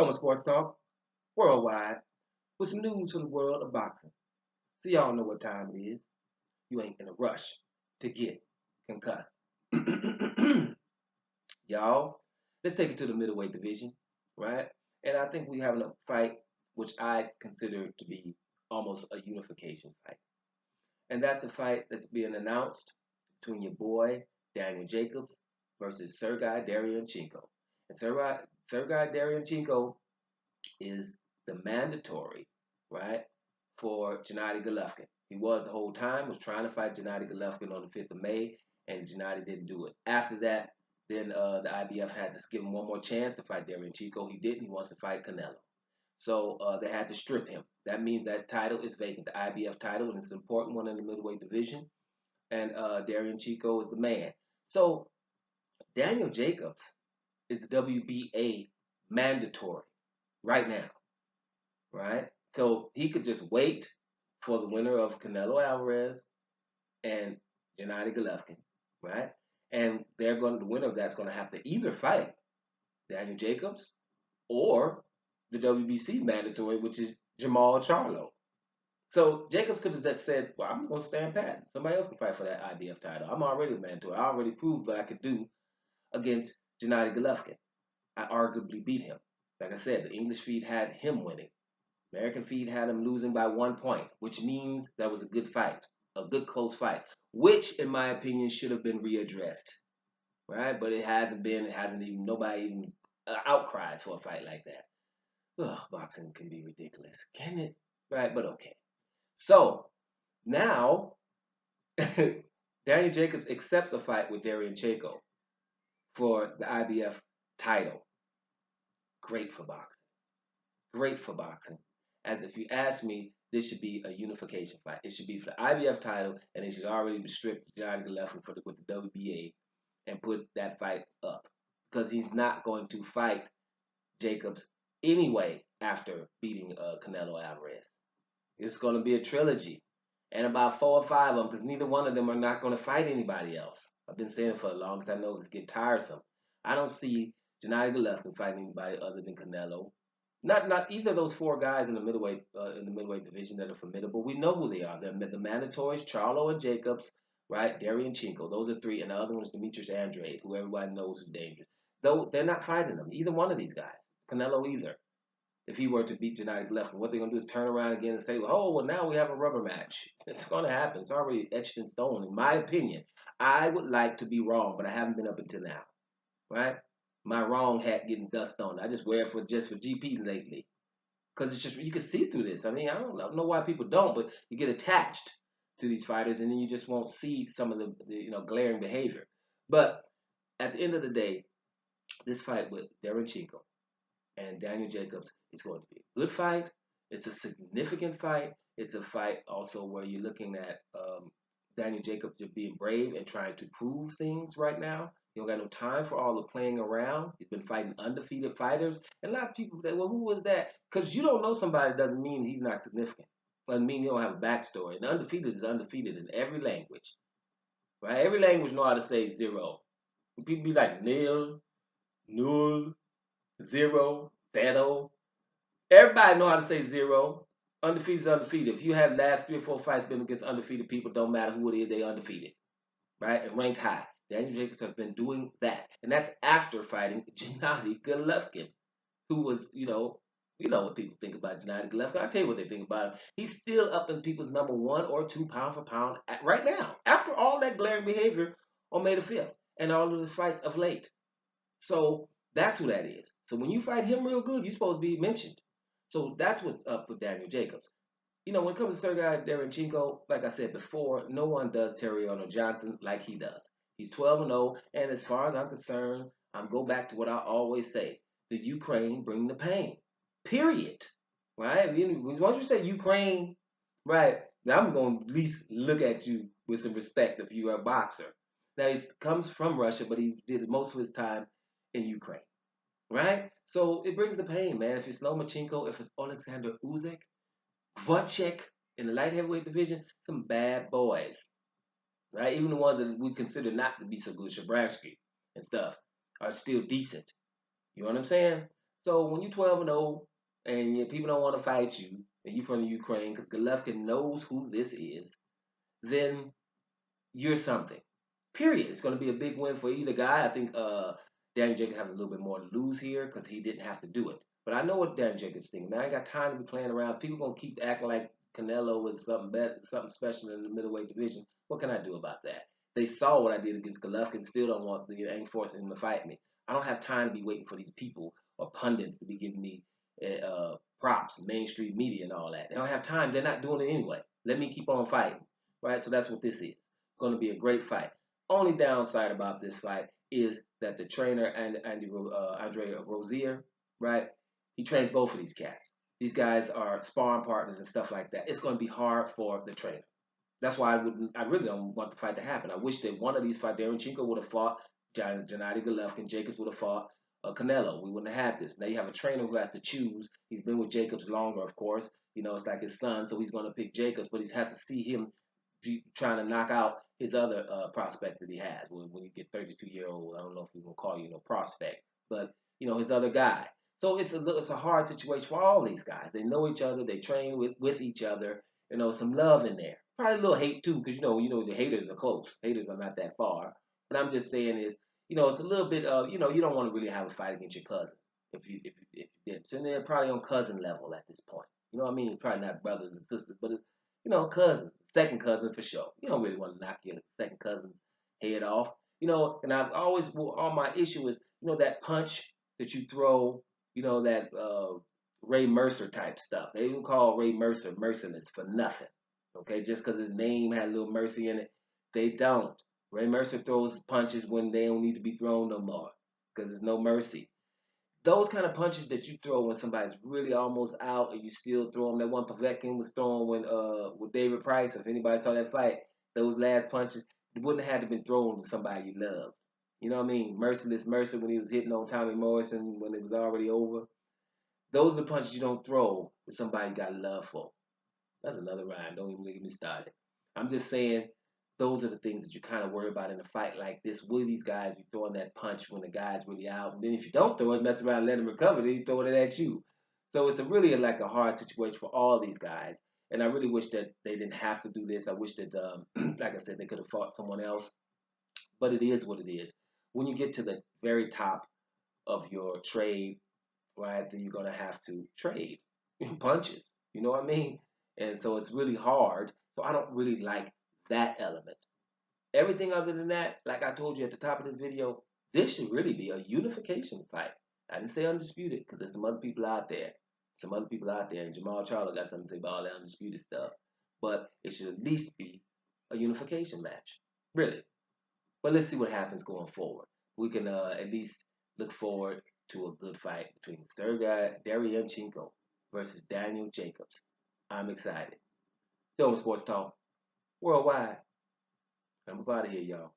Toma Sports Talk, worldwide, with some news from the world of boxing. So y'all know what time it is. You ain't in a rush to get concussed. Y'all, let's take it to the middleweight division, right? And I think we having a fight which I consider to be almost a unification fight. And that's the fight that's being announced between your boy Daniel Jacobs versus Sergiy Derevyanchenko. And Sergiy Derevyanchenko is the mandatory, right, for Gennady Golovkin. He was the whole time, was trying to fight Gennady Golovkin on the 5th of May, and Gennady didn't do it. After that, then the IBF had to give him one more chance to fight Derevyanchenko. He didn't. He wants to fight Canelo. So they had to strip him. That means that title is vacant, the IBF title, and it's an important one in the middleweight division. And Derevyanchenko is the man. So Daniel Jacobs is the WBA mandatory right now, right? So he could just wait for the winner of Canelo Alvarez and Gennady Golovkin, right? And the winner of that's going to have to either fight Daniel Jacobs or the WBC mandatory, which is Jamal Charlo. So Jacobs could have just said, "Well, I'm going to stand pat. Somebody else can fight for that IBF title. I'm already the mandatory. I already proved what I could do against Gennady Golovkin. I arguably beat him. Like I said, the English feed had him winning. American feed had him losing by 1 point, which means that was a good fight, a good close fight, which, in my opinion, should have been readdressed, right? But it hasn't been. It hasn't even. Nobody even outcries for a fight like that. Ugh, boxing can be ridiculous, can it? Right? But okay. So now Daniel Jacobs accepts a fight with Derevyanchenko for the IBF title. Great for boxing. Great for boxing. As if you ask me, this should be a unification fight. It should be for the IBF title, and they should already restrict Johnny Golovkin with the WBA and put that fight up because he's not going to fight Jacobs anyway after beating Canelo Alvarez. It's going to be a trilogy, and about 4 or 5 of them, because neither one of them are not going to fight anybody else. I've been saying it for the longest. I know it's getting tiresome. I don't see Gennady Golovkin fighting anybody other than Canelo. Not either of those 4 guys in the middleweight division that are formidable. We know who they are. They're the mandatories, Charlo and Jacobs, right? Derevyanchenko. Those are 3, and the other one is Demetrius Andrade, who everybody knows is dangerous. Though they're not fighting them, either one of these guys. Canelo either. If he were to beat Gennady Golovkin, what they're going to do is turn around again and say, oh, well, now we have a rubber match. It's going to happen. It's already etched in stone, in my opinion. I would like to be wrong, but I haven't been up until now, right? My wrong hat getting dust on it. I just wear it for GP lately. Because it's just, you can see through this. I mean, I don't know why people don't, but you get attached to these fighters and then you just won't see some of the glaring behavior. But at the end of the day, this fight with Derevyanchenko and Daniel Jacobs is going to be a good fight. It's a significant fight. It's a fight also where you're looking at Daniel Jacobs just being brave and trying to prove things right now. He don't got no time for all the playing around. He's been fighting undefeated fighters. And a lot of people say, well, who was that? Because you don't know somebody doesn't mean he's not significant. Doesn't mean you don't have a backstory. And undefeated is undefeated in every language. Right? Every language know how to say 0. People be like nil, null, 0, zero. Everybody know how to say 0. Undefeated is undefeated. If you have last 3 or 4 fights been against undefeated people, don't matter who it is, they undefeated. Right? And ranked high. Daniel Jacobs has been doing that. And that's after fighting Gennady Golovkin, who was, you know what people think about Gennady Golovkin. I'll tell you what they think about him. He's still up in people's number 1 or 2 pound for pound right now, after all that glaring behavior on May the 5th and all of his fights of late. So that's who that is. So when you fight him real good, you're supposed to be mentioned. So that's what's up with Daniel Jacobs. When it comes to Sergiy Derevyanchenko, like I said before, no one does Terrion Johnson like he does. He's 12-0, and as far as I'm concerned, I'm go back to what I always say: the Ukraine bring the pain. Period. Right? Once you say Ukraine, right, now I'm going to at least look at you with some respect if you're a boxer. Now he comes from Russia, but he did most of his time in Ukraine. Right? So it brings the pain, man. If it's Lomachenko, if it's Alexander Usyk, Vucek in the light heavyweight division, some bad boys. Right? Even the ones that we consider not to be so good, Shabransky and stuff, are still decent. You know what I'm saying? So when you're 12-0 and people don't want to fight you, and you're from the Ukraine, because Golovkin knows who this is, then you're something. Period. It's going to be a big win for either guy. I think Daniel Jacobs has a little bit more to lose here because he didn't have to do it. But I know what Daniel Jacobs thinking. Man, I ain't got time to be playing around. People gonna keep acting like Canelo was something better, something special in the middleweight division. What can I do about that? They saw what I did against Golovkin. Still don't want ain't forcing him to fight me. I don't have time to be waiting for these people or pundits to be giving me props, mainstream media, and all that. They don't have time. They're not doing it anyway. Let me keep on fighting, right? So that's what this is. Going to be a great fight. Only downside about this fight is that the trainer and Andre Rozier, right? He trains both of these cats. These guys are sparring partners and stuff like that. It's going to be hard for the trainer. That's why I really don't want the fight to happen. I wish that one of these fights, Derevyanchenko would have fought Gennady Golovkin, Jacobs would have fought Canelo. We wouldn't have had this. Now you have a trainer who has to choose. He's been with Jacobs longer, of course. You know, it's like his son, so he's going to pick Jacobs, but he has to see him trying to knock out his other prospect that he has. When you get 32-year-old, I don't know if we will call you prospect, but his other guy. So it's a hard situation for all these guys. They know each other. They train with each other. Some love in there. Probably a little hate too, because the haters are close. Haters are not that far. But I'm just saying is, it's a little bit of, you don't want to really have a fight against your cousin if you did. So they're probably on cousin level at this point. You know what I mean? Probably not brothers and sisters, but cousins, second cousin for sure. You don't really want to knock your second cousin's head off. And I've always, all my issue is, that punch that you throw, that Ray Mercer type stuff. They even call Ray Mercer merciless for nothing. Okay, just because his name had a little mercy in it, they don't. Ray Mercer throws punches when they don't need to be thrown no more because there's no mercy. Those kind of punches that you throw when somebody's really almost out and you still throw them. That one Povetkin was throwing when with David Price. If anybody saw that fight, those last punches wouldn't have had to been thrown to somebody you loved. You know what I mean? Merciless Mercer when he was hitting on Tommy Morrison when it was already over. Those are the punches you don't throw with somebody you got love for. That's another rhyme. Don't even get me started. I'm just saying those are the things that you kind of worry about in a fight like this. Will these guys be throwing that punch when the guy's really out? And then if you don't throw it, mess around and let him recover, then he's throwing it at you. So it's really like a hard situation for all these guys. And I really wish that they didn't have to do this. I wish that, like I said, they could have fought someone else. But it is what it is. When you get to the very top of your trade, right, then you're going to have to trade punches. You know what I mean? And so it's really hard. So I don't really like that element. Everything other than that, like I told you at the top of this video, this should really be a unification fight. I didn't say undisputed because there's some other people out there. Some other people out there, and Jamal Charlo got something to say about all that undisputed stuff. But it should at least be a unification match. Really. But let's see what happens going forward. We can at least look forward to a good fight between Sergiy Derevyanchenko versus Daniel Jacobs. I'm excited. Film Sports Talk Worldwide. I'm out of here, y'all.